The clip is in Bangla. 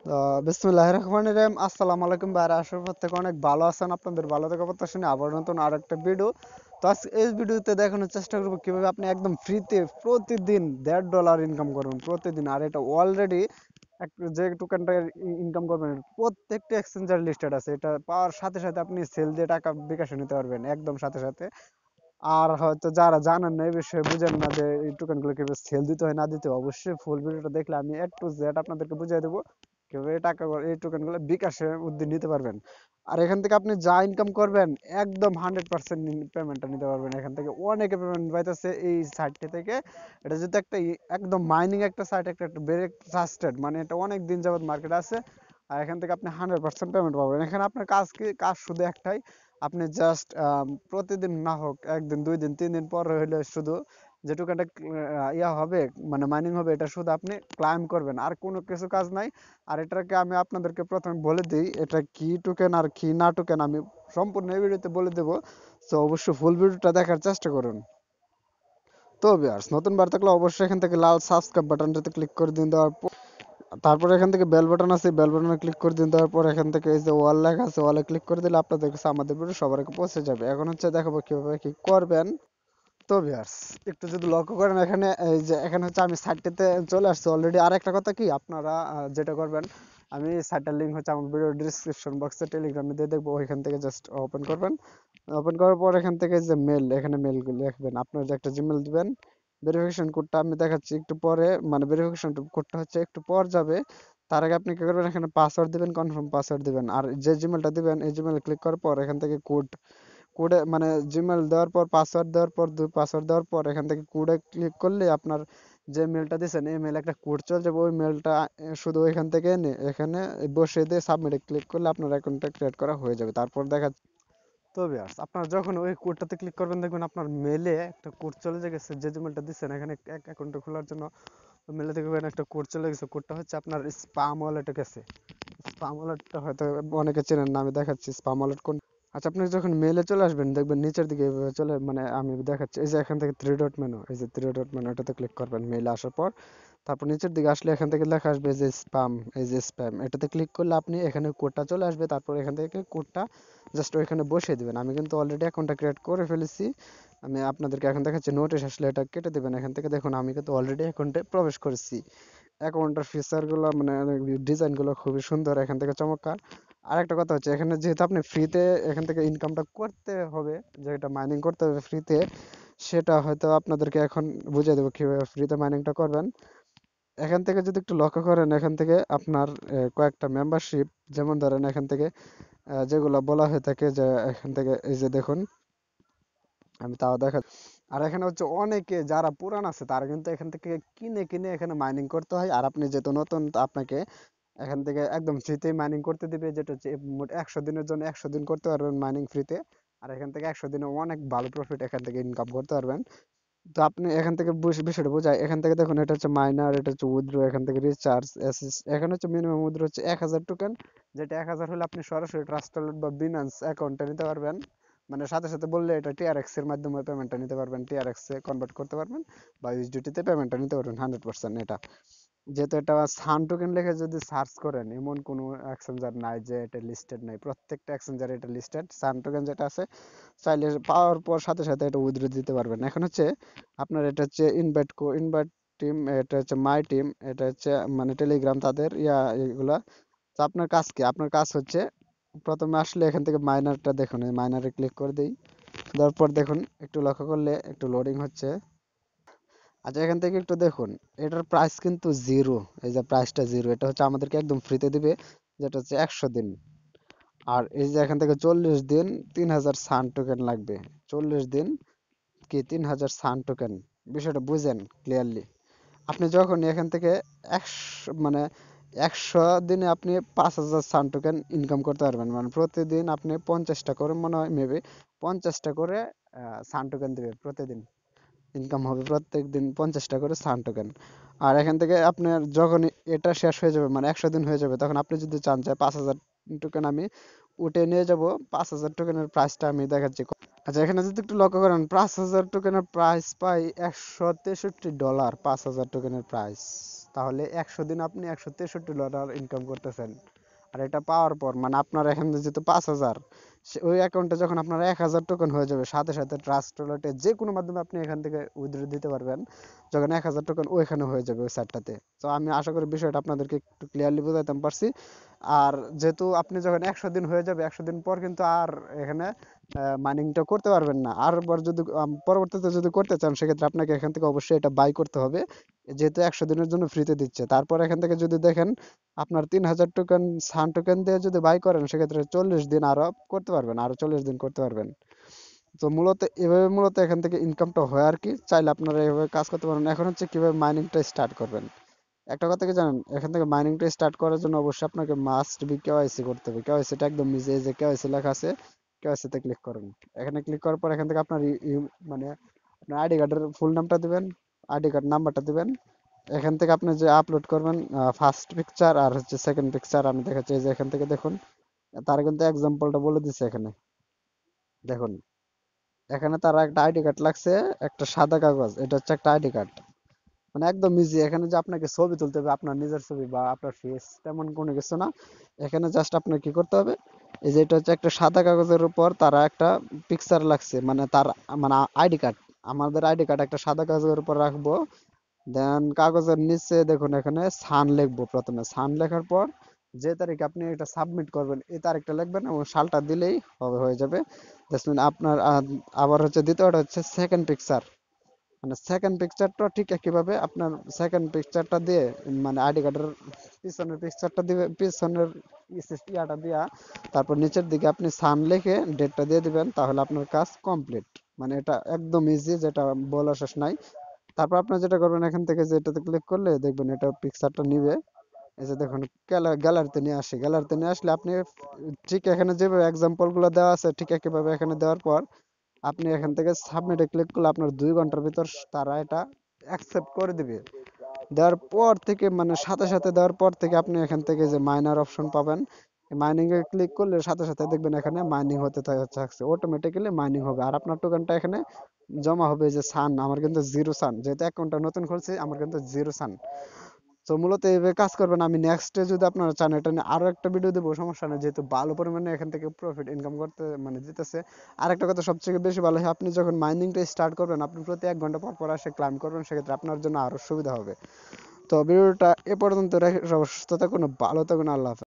বিসমিল্লাহির রহমানির রহিম। আসসালামু আলাইকুম ভাইরা, আশা করি প্রত্যেকে অনেক ভালো আছেন। আপনাদের ভালো থাকা প্রত্যাশা আবার নতুন আর একটা ভিডিও। তো আজকে এই ভিডিওতে দেখানোর চেষ্টা করবো কিভাবে আপনি একদম ফ্রিতে প্রতিদিন $1.5 ইনকাম করবেন প্রতিদিন। আর এটা অলরেডি যে টোকেনটা ইনকাম করবেন প্রত্যেকটা এক্সচেঞ্জার লিস্টেড আছে। এটা পাওয়ার সাথে সাথে আপনি সেল দিয়ে টাকা বিকাশে নিতে পারবেন একদম সাথে সাথে। আর হয়তো যারা জানেন না এই বিষয়ে, বুঝেন না যে এই টোকেন গুলো কিভাবে সেল দিতে হয় না দিতে হয়, অবশ্যই ফুল ভিডিওটা দেখলে আমি A to Z আপনাদেরকে বুঝিয়ে দেবো কিভাবে এই টাকা এই টোকেন গুলো বিকাশে উদ্যোগ নিতে পারবেন। আর এখান থেকে আপনি যা ইনকাম করবেন একদম 100% পেমেন্টটা নিতে পারবেন। এখান থেকে অনেকে পেমেন্ট পাইতেছে এই সাইটটি থেকে। এটা যেহেতু একটা একদম মাইনিং একটা সাইট, একটা ভেরি ট্রাস্টেড, মানে এটা অনেক দিন যাবত মার্কেটে আছে। আর এখান থেকে আপনি 100% পেমেন্ট পাবেন। এখানে আপনার কাজ শুধু একটাই, আপনি জাস্ট প্রতিদিন না হোক, একদিন 2 দিন 3 দিন পর হইলে শুধু যে টোকেনটা ইয়া হবে, মানে মাইনিং হবে, এটা শুধু আপনি ক্লাইম করবেন, আর কোনো কিছু কাজ নাই। আর এটাকে আমি আপনাদেরকে প্রথমে বলে দিই এটা কি টোকেন আর কি না টোকেন, আমি সম্পূর্ণ এই ভিডিওতে বলে দেবো। তো অবশ্যই ফুল ভিডিওটা দেখার চেষ্টা করুন। তো ভিউয়ার্স, নতুন বার থাকলে অবশ্যই এখান থেকে লাল সাবস্ক্রাইব বাটনটাতে ক্লিক করে দিন। দেওয়ার তারপর এখান থেকে বেল বাটন আছে, বেল বাটনে ক্লিক করে দিন। দেওয়ার পর এখান থেকে এই যে ওয়াল লেখা আছে, ওয়ালে ক্লিক করে দিলে আপনাদের কাছে আমাদের ভিডিও সবার আগে পৌঁছে যাবে। এখন হচ্ছে দেখাবো কিভাবে কি করবেন। তো ভিউয়ার্স, একটু যদি লক্ষ্য করেন এখানে, এই যে এখানে হচ্ছে আমি সাইটটাতে চলে আসছি অলরেডি। আর একটা কথা কি, আপনারা যেটা করবেন, আমি সাইটটার লিঙ্ক হচ্ছে আমার ভিডিও ডিসক্রিপশন বক্সে টেলিগ্রামে দিয়ে দেখবো, ওইখান থেকে জাস্ট ওপেন করবেন। ওপেন করার পর এখান থেকে যে মেল, এখানে মেল লিখবেন, আপনার যে একটা জিমেল দিবেন। ভেরিফিকেশন কোডটা আমি দেখাচ্ছি একটু পরে, মানে ভেরিফিকেশন কোডটা হচ্ছে একটু পর যাবে। তার আগে আপনি কি করবেন, এখানে পাসওয়ার্ড দিবেন, কনফার্ম পাসওয়ার্ড দিবেন। আর যে জিমেলটা দিবেন এই জিমেলে ক্লিক করার পর এখান থেকে কোডে মানে জিমেল দেওয়ার পর পাসওয়ার্ড দেওয়ার পর পাসওয়ার্ড দেওয়ার পর এখান থেকে কোডে ক্লিক করলে আপনার যে মেলটা দিয়েছেন এই মেলে একটা কোড চলে যাবে। ওই মেলটা শুধু এখান থেকে এনে এখানে বসে দিয়ে সাবমিটে ক্লিক করলে আপনার অ্যাকাউন্টটা ক্রিয়েট করা হয়ে যাবে। তারপর দেখা, তো ভিউয়ার্স, আপনারা যখন ওই কোডটাতে ক্লিক করবেন দেখবেন আপনার মেলে একটা কোড চলে গেছে। যে জিমেলটা দিচ্ছেন এখানে অ্যাকাউন্ট খোলার জন্য, ওই মেলে দেখবেন একটা কোড চলে গেছে। কোডটা হচ্ছে আপনার স্পাম ওয়ালেটে গেছে। স্পাম ওয়ালেটটা হয়তো অনেকে চেনেন না, আমি দেখাচ্ছি স্পাম ওয়ালেট কোন। আচ্ছা, আপনি যখন মেলে চলে আসবেন দেখবেন নিচের দিকে এভাবে চলে, মানে আমি দেখাচ্ছি, এই যে এখান থেকে থ্রি ডট মেনু, এই যে থ্রি ডট মেনু, এটাতে ক্লিক করবেন মেলে আসার পর। তারপর নিচের দিকে আসলে এখান থেকে লেখা আসবে যে স্পাম, এই যে স্প্যাম, এটাতে ক্লিক করলে আপনি এখানে কোডটা চলে আসবে। তারপর এখান থেকে কোডটা জাস্ট ওইখানে বসিয়ে দিবেন। আমি কিন্তু অলরেডি অ্যাকাউন্টটা ক্রিয়েট করে ফেলেছি। আমি আপনাদেরকে এখন দেখাচ্ছি, নোটিশ আসলে এটা কেটে দেবেন। এখান থেকে দেখুন আমি কিন্তু অলরেডি অ্যাকাউন্টে প্রবেশ করেছি। অ্যাকাউন্টের ফিচারগুলো মানে ডিজাইনগুলো খুবই সুন্দর, এখান থেকে চমৎকার। আর একটা কথা হচ্ছে, এখানে যেহেতু আপনি ফ্রিতে এখান থেকে ইনকামটা করতে হবে, যেটা মাইনিং করতে হবে ফ্রিতে, সেটা হয়তো আপনাদেরকে এখন বুঝিয়ে দেবো কিভাবে ফ্রিতে মাইনিংটা করবেন। এখান থেকে যদি একটু লক্ষ্য করেন, এখান থেকে আপনার কয়েকটা মেম্বারশিপ, যেমন ধরেন এখান থেকে যেগুলো বলা হয়ে থাকে যে এখান থেকে এই যে দেখুন, আমি তাও দেখা। আর এখানে হচ্ছে অনেকে যারা পুরান আছে তারা কিন্তু এখান থেকে কিনে কিনে এখানে মাইনিং করতে হয়। আর আপনি যেহেতু নতুন, তো আপনাকে এখান থেকে একদম ফ্রিতে মাইনিং করতে দিবে, যেটা হচ্ছে মোট 100 দিনের জন্য 100 দিন করতে পারবেন মাইনিং ফ্রিতে। আর এখান থেকে 100 দিনে অনেক ভালো প্রফিট এখান থেকে ইনকাম করতে পারবেন। তো আপনি এখান থেকে বিষয়টা বোঝায়, এখান থেকে দেখুন এটা হচ্ছে মাইনার, এটা হচ্ছে উইথড্র, এখান থেকে রিচার্জ, এখানে হচ্ছে মিনিমাম উইথড্র হচ্ছে 1000 টোকেন, যেটা 1000 হলে আপনি সরাসরি ট্রাস্ট ওয়ালেট বা বিনান্স অ্যাকাউন্টে নিতে পারবেন। মানে সাথে সাথে বললে এটা টিআরএক্স এর মাধ্যমে পেমেন্টটা নিতে পারবেন, টিআরএক্স এ কনভার্ট করতে পারবেন, বা ইউএসডিটি তে পেমেন্টটা নিতে পারবেন 100%। এটা যেহেতু এটা সান টোকেন লিখে যদি সার্চ করেন, এমন কোনো এক্সচেঞ্জার নাই যে এটা লিস্টেড নাই, প্রত্যেকটা এক্সচেঞ্জারে এটা লিস্টেড। সান টোকেন যেটা আছে, চাইলে পাওয়ার পর সাথে সাথে এটা উইথড্র দিতে পারবেন। এখন হচ্ছে আপনার এটা হচ্ছে ইনভাইট টিম, এটা হচ্ছে মাই টিম, এটা হচ্ছে মানে টেলিগ্রাম তাদের এগুলা। তো আপনার কাজ কি, আপনার কাজ হচ্ছে প্রথমে আসলে এখান থেকে মাইনারটা দেখুন, এই মাইনারে ক্লিক করে দিই। তারপর দেখুন একটু লক্ষ্য করলে একটু লোডিং হচ্ছে। আচ্ছা, এখান থেকে একটু দেখুন, এটার প্রাইস কিন্তু জিরো। এই যে প্রাইসটা জিরো, এটা হচ্ছে আমাদেরকে একদম ফ্রিতে দিবে, যেটা হচ্ছে 100 দিন। আর এই যে এখান থেকে 40 দিন 3000 সান টোকেন লাগবে। 40 দিন কি 3000 সান টোকেন, বিষয়টা বুঝেন ক্লিয়ারলি। আপনি যখন এখান থেকে 100 দিনে আপনি 5000 সান টোকেন ইনকাম করতে পারবেন। মানে প্রতিদিন আপনি 50টা করে, মনে হয় মেবি 50টা করে সান টোকেন দিবে প্রতিদিন। ইনকাম হবে প্রত্যেক দিন 50টা করে সান টোকেন। আর এখান থেকে আপনার যখন এটা শেষ হয়ে যাবে, মানে 100 দিন হয়ে যাবে, তখন আপনি যদি চান যে 5000 টোকেন আমি উঠে নিয়ে যাব, 5000 টোকেনের প্রাইসটা আমি দেখাচ্ছি। আচ্ছা, এখানে যদি একটু লক্ষ্য করেন, 5000 টোকেনের প্রাইস পাই $163, 5000 টোকেনের প্রাইস। তাহলে 100 দিন আপনি $163 ইনকাম করতেছেন। আর এটা পাওয়ার পর মানে আপনার এখানে যেহেতু 5,000, ওই অ্যাকাউন্টে যখন আপনার 1,000 টোকেন হয়ে যাবে, সাথে সাথে ট্রাস্ট ওয়ালেটে যে কোনো মাধ্যমে আপনি এখান থেকে উইথড্র দিতে পারবেন। যখন 1,000 টোকেন ওইখানে হয়ে যাবে ওই সাইটটাতে। তো আমি আশা করি বিষয়টা আপনাদেরকে একটু ক্লিয়ারলি বোঝাতে পারছি। আর যেহেতু আপনি যখন 100 দিন হয়ে যাবে, 100 দিন পর কিন্তু আর এখানে মাইনিংটা করতে পারবেন না। আর বার যদি পরবর্তীতে যদি করতে চান, সেক্ষেত্রে আপনাকে এখান থেকে অবশ্যই এটা বাই করতে হবে, যেহেতু 100 দিনের জন্য ফ্রিতে দিচ্ছে। তারপর এখান থেকে যদি দেখেন আপনার 3,000 টোকেন সান টোকেন দিয়ে যদি বাই করেন, সেক্ষেত্রে 40 দিন আরো করতে পারবেন, আরো 40 দিন করতে পারবেন। তো মূলত এভাবে মূলত এখান থেকে ইনকামটা হয় আর কি। চাইলে আপনারা এভাবে কাজ করতে পারেন। এখন হচ্ছে কিভাবে মাইনিংটা স্টার্ট করবেন। একটা কথা কি জানেন, এখান থেকে মাইনিংটা স্টার্ট করার জন্য অবশ্যই আপনাকে মাস্ট বি কেওয়াইসি করতে হবে। কেওয়াইসিটা একদম নিজে, এই যে কেওয়াইসি লেখা আছে, কেওয়াইসি তে ক্লিক করুন। এখানে ক্লিক করার পর এখান থেকে আপনার মানে আপনার আইডি কার্ডের ফুল নামটা দিবেন, আইডি কার্ড নাম্বারটা দিবেন। এখান থেকে আপনি যে আপলোড করবেন ফার্স্ট পিকচার আর হচ্ছে সেকেন্ড পিকচার, আমি দেখাচ্ছি। এই যে এখান থেকে দেখুন, তার কিন্তু এক্সাম্পলটা বলে দিচ্ছে এখানে। দেখুন, এখানে তারা একটা আইডি কার্ড লাগছে, একটা সাদা কাগজ, এটা হচ্ছে একটা আইডি কার্ড। মানে একদম ইজি। এখানে যে আপনাকে ছবি তুলতে হবে, আপনার নিজের ছবি বা আপনার ফেস, তেমন কোনো কিছু না। এখানে জাস্ট আপনার কি করতে হবে, এই যে এটা হচ্ছে একটা সাদা কাগজের উপর তারা একটা পিকচার লাগছে, মানে তার মানে আইডি কার্ড। আমাদের আইডি কার্ড একটা সাদা কাগজের উপর রাখবো। দেন কাগজের নিচে দেখুন এখানে সান লিখবো। প্রথমে সান লেখার পর যে তারিখে আপনি এটা সাবমিট করবেন, এই তারিখটা লিখবেন এবং সালটা দিলেই হবে, হয়ে যাবে। দেখুন আপনার আবার হচ্ছে দ্বিতীয়টা হচ্ছে সেকেন্ড পিকচার। মানে সেকেন্ড পিকচারটা ঠিক একইভাবে আপনার সেকেন্ড পিকচারটা দিয়ে, মানে আইডি কার্ডের পিছনের পিকচারটা দিবে, পিছনের ইয়াটা দিয়া তারপর নিচের দিকে আপনি সান লিখে ডেটটা দিয়ে দিবেন, তাহলে আপনার কাজ কমপ্লিট। মানে এটা একদম ইজি, যেটা বলার শেষ নাই। তারপর আপনি যেটা করবেন, এখান থেকে যেটাতে ক্লিক করলে দেখবেন এটা পিকচারটা নিবে। এই যে দেখুন, গ্যালারিতে নিয়ে আসে। গ্যালারিতে নিয়ে আসলে আপনি ঠিক এখানে যেভাবে এক্সাম্পল গুলো দেওয়া আছে, ঠিক একইভাবে এখানে দেওয়ার পর আপনি এখান থেকে সাবমিটে ক্লিক করলে আপনার 2 ঘন্টার ভিতর তারা এটা অ্যাকসেপ্ট করে দিবে। দেওয়ার পর থেকে মানে সাথে সাথে দেওয়ার পর থেকে আপনি এখান থেকে যে মাইনার অপশন পাবেন, মাইনিং এ ক্লিক করলে সাথে সাথে দেখবেন এখানে মাইনিং হতে থাকছে, অটোমেটিক্যালি মাইনিং হবে। আর আপনার টোকেনটা এখানে জমা হবে। যে সান, আমার কিন্তু 0 সান, যেহেতু অ্যাকাউন্টটা নতুন খুলছি, আমার কিন্তু 0 সান। তো মূলত এইভাবে কাজ করবেন। আমি নেক্সটে যদি আপনারা চান, এটা নিয়ে আরো একটা ভিডিও দেবো, সমস্যা নেই, যেহেতু ভালো পরিমাণে এখান থেকে প্রফিট ইনকাম করতে মানে দিতেছে। আর একটা কথা সবথেকে বেশি ভালো হয়, আপনি যখন মাইনিংটা স্টার্ট করবেন, আপনি প্রতি 1 ঘন্টা পর পর এসে ক্লাইম করবেন, সেক্ষেত্রে আপনার জন্য আরো সুবিধা হবে। তো ভিডিওটা এ পর্যন্ত রেখে সুস্থ থাকুন, ভালো থাকুন, আল্লাহ হাফেজ।